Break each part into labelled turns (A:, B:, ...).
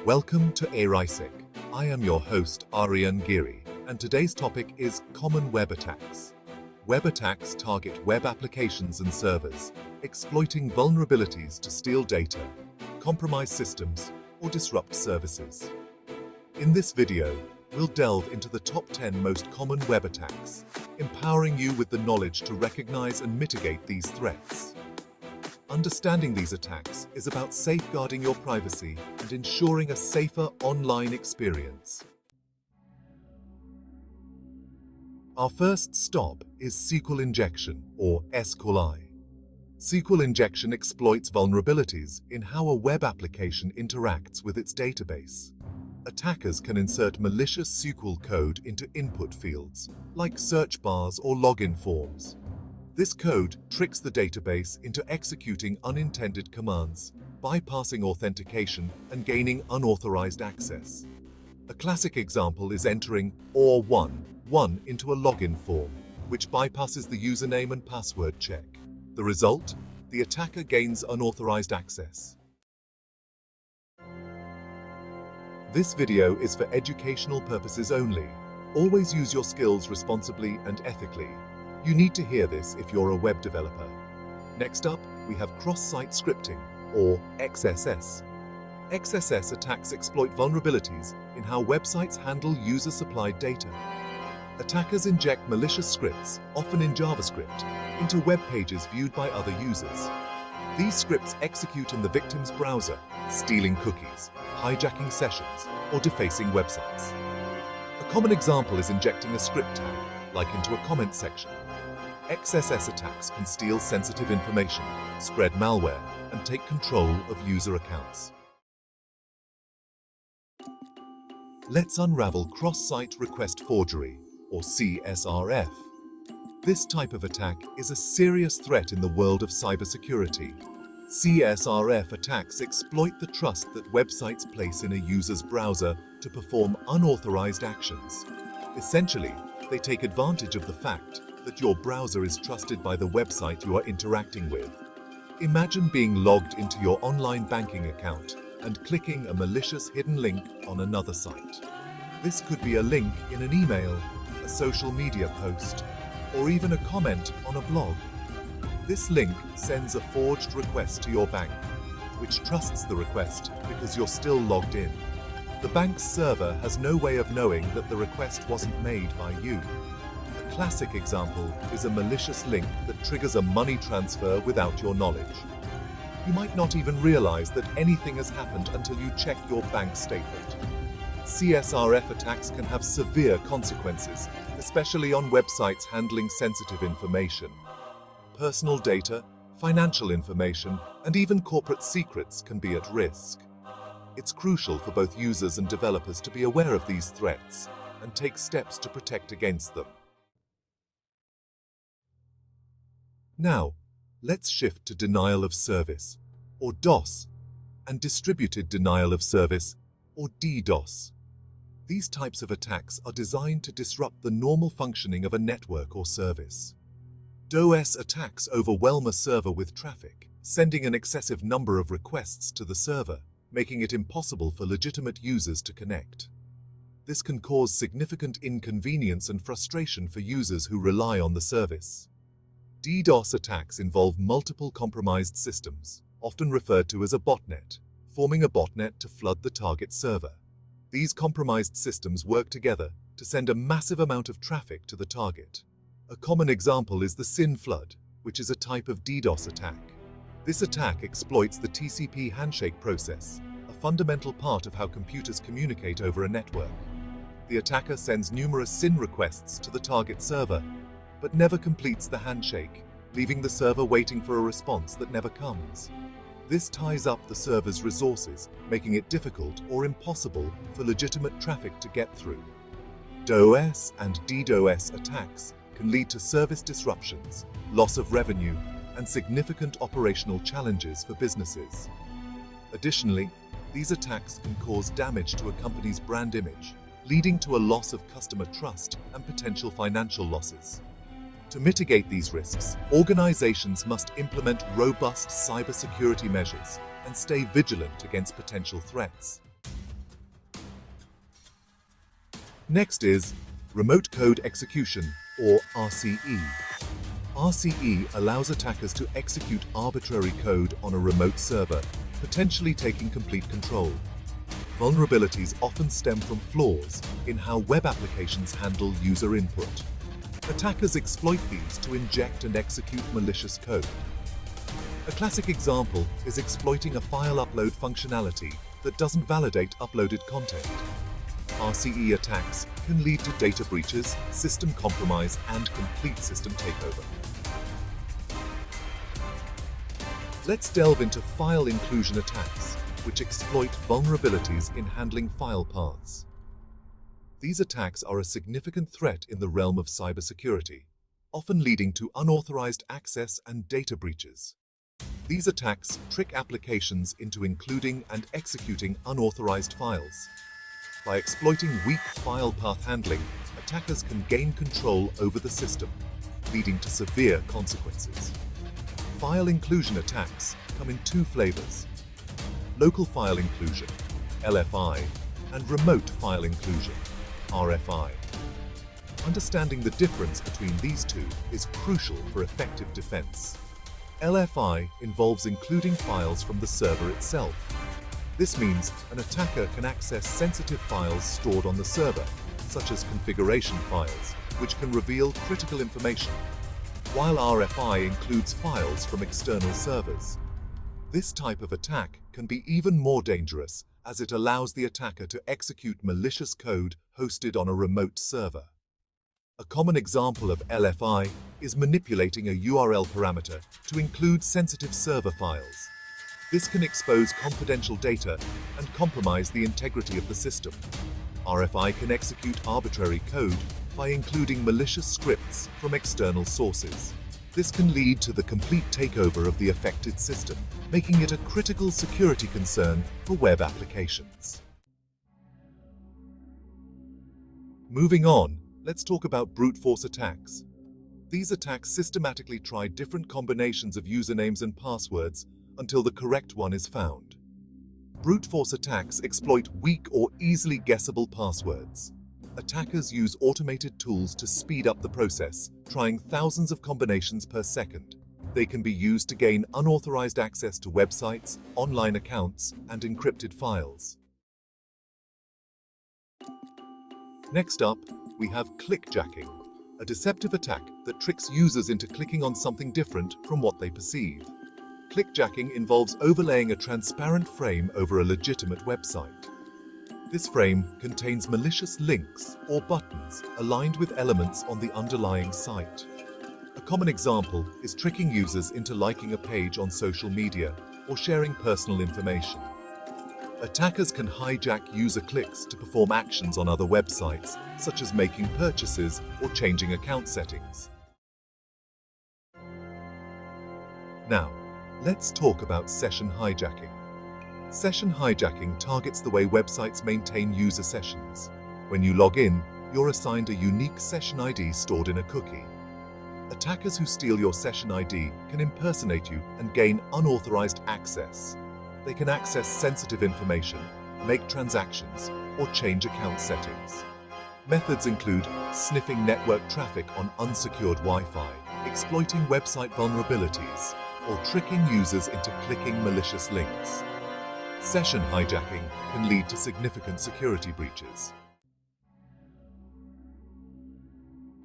A: Welcome to ARYSEC. I am your host Aryan Giri, and today's topic is common web attacks. Web attacks target web applications and servers, exploiting vulnerabilities to steal data, compromise systems, or disrupt services. In this video, we'll delve into the top 10 most common web attacks, empowering you with the knowledge to recognize and mitigate these threats. Understanding these attacks is about safeguarding your privacy and ensuring a safer online experience. Our first stop is SQL Injection, or SQLi. SQL Injection exploits vulnerabilities in how a web application interacts with its database. Attackers can insert malicious SQL code into input fields, like search bars or login forms. This code tricks the database into executing unintended commands, bypassing authentication and unauthorized access. A classic example is entering OR11 into a login form, which bypasses the username and password check. The result? The attacker gains unauthorized access. This video is for educational purposes only. Always use your skills responsibly and ethically. You need to hear this if you're a web developer. Next up, we have cross-site scripting, or XSS. XSS attacks exploit vulnerabilities in how websites handle user-supplied data. Attackers inject malicious scripts, often in JavaScript, into web pages viewed by other users. These scripts execute in the victim's browser, stealing cookies, hijacking sessions, or defacing websites. A common example is injecting a script tag, like into a comment section. XSS attacks can steal sensitive information, spread malware, and take control of user accounts. Let's unravel cross-site request forgery, or CSRF. This type of attack is a serious threat in the world of cybersecurity. CSRF attacks exploit the trust that websites place in a user's browser to perform unauthorized actions. Essentially, they take advantage of the fact that your browser is trusted by the website you are interacting with. Imagine being logged into your online banking account and clicking a malicious hidden link on another site. This could be a link in an email, a social media post, or even a comment on a blog. This link sends a forged request to your bank, which trusts the request because you're still logged in. The bank's server has no way of knowing that the request wasn't made by you. A classic example is a malicious link that triggers a money transfer without your knowledge. You might not even realize that anything has happened until you check your bank statement. CSRF attacks can have severe consequences, especially on websites handling sensitive information. Personal data, financial information, and even corporate secrets can be at risk. It's crucial for both users and developers to be aware of these threats and take steps to protect against them. Now, let's shift to denial of service, or DOS, and distributed denial of service, or DDoS. These types of attacks are designed to disrupt the normal functioning of a network or service. DOS attacks overwhelm a server with traffic, sending an excessive number of requests to the server, making it impossible for legitimate users to connect. This can cause significant inconvenience and frustration for users who rely on the service. DDoS attacks involve multiple compromised systems, often referred to as a botnet, forming a botnet to flood the target server. These compromised systems work together to send a massive amount of traffic to the target. A common example is the SYN flood, which is a type of DDoS attack. This attack exploits the TCP handshake process, a fundamental part of how computers communicate over a network. The attacker sends numerous SYN requests to the target server, but never completes the handshake, leaving the server waiting for a response that never comes. This ties up the server's resources, making it difficult or impossible for legitimate traffic to get through. DOS and DDoS attacks can lead to service disruptions, loss of revenue, and significant operational challenges for businesses. Additionally, these attacks can cause damage to a company's brand image, leading to a loss of customer trust and potential financial losses. To mitigate these risks, organizations must implement robust cybersecurity measures and stay vigilant against potential threats. Next is Remote Code Execution, or RCE. RCE allows attackers to execute arbitrary code on a remote server, potentially taking complete control. Vulnerabilities often stem from flaws in how web applications handle user input. Attackers exploit these to inject and execute malicious code. A classic example is exploiting a file upload functionality that doesn't validate uploaded content. RCE attacks can lead to data breaches, system compromise, and complete system takeover. Let's delve into file inclusion attacks, which exploit vulnerabilities in handling file paths. These attacks are a significant threat in the realm of cybersecurity, often leading to unauthorized access and data breaches. These attacks trick applications into including and executing unauthorized files. By exploiting weak file path handling, attackers can gain control over the system, leading to severe consequences. File inclusion attacks come in two flavors: local file inclusion, LFI, and remote file inclusion, RFI. Understanding the difference between these two is crucial for effective defense. LFI involves including files from the server itself. This means an attacker can access sensitive files stored on the server, such as configuration files, which can reveal critical information, while RFI includes files from external servers. This type of attack can be even more dangerous as it allows the attacker to execute malicious code hosted on a remote server. A common example of LFI is manipulating a URL parameter to include sensitive server files. This can expose confidential data and compromise the integrity of the system. RFI can execute arbitrary code by including malicious scripts from external sources. This can lead to the complete takeover of the affected system, making it a critical security concern for web applications. Moving on, let's talk about brute force attacks. These attacks systematically try different combinations of usernames and passwords until the correct one is found. Brute force attacks exploit weak or easily guessable passwords. Attackers use automated tools to speed up the process, trying thousands of combinations per second. They can be used to gain unauthorized access to websites, online accounts, and encrypted files. Next up, we have clickjacking, a deceptive attack that tricks users into clicking on something different from what they perceive. Clickjacking involves overlaying a transparent frame over a legitimate website. This frame contains malicious links or buttons aligned with elements on the underlying site. A common example is tricking users into liking a page on social media or sharing personal information. Attackers can hijack user clicks to perform actions on other websites, such as making purchases or changing account settings. Now, let's talk about session hijacking. Session hijacking targets the way websites maintain user sessions. When you log in, you're assigned a unique session ID stored in a cookie. Attackers who steal your session ID can impersonate you and gain unauthorized access. They can access sensitive information, make transactions, or change account settings. Methods include sniffing network traffic on unsecured Wi-Fi, exploiting website vulnerabilities, or tricking users into clicking malicious links. Session hijacking can lead to significant security breaches.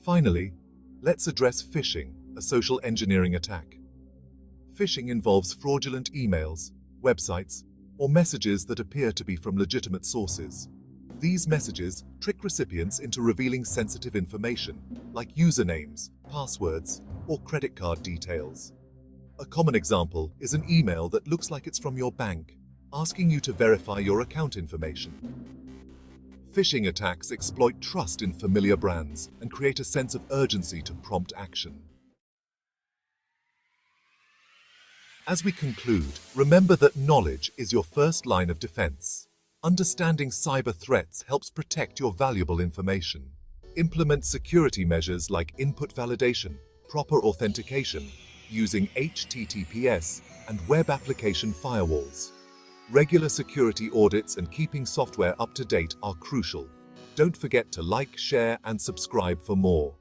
A: Finally, let's address phishing, a social engineering attack. Phishing involves fraudulent emails, websites, or messages that appear to be from legitimate sources. These messages trick recipients into revealing sensitive information, like usernames, passwords, or credit card details. A common example is an email that looks like it's from your bank, asking you to verify your account information. Phishing attacks exploit trust in familiar brands and create a sense of urgency to prompt action. As we conclude, remember that knowledge is your first line of defense. Understanding cyber threats helps protect your valuable information. Implement security measures like input validation, proper authentication, using HTTPS and web application firewalls. Regular security audits and keeping software up to date are crucial. Don't forget to like, share, and subscribe for more.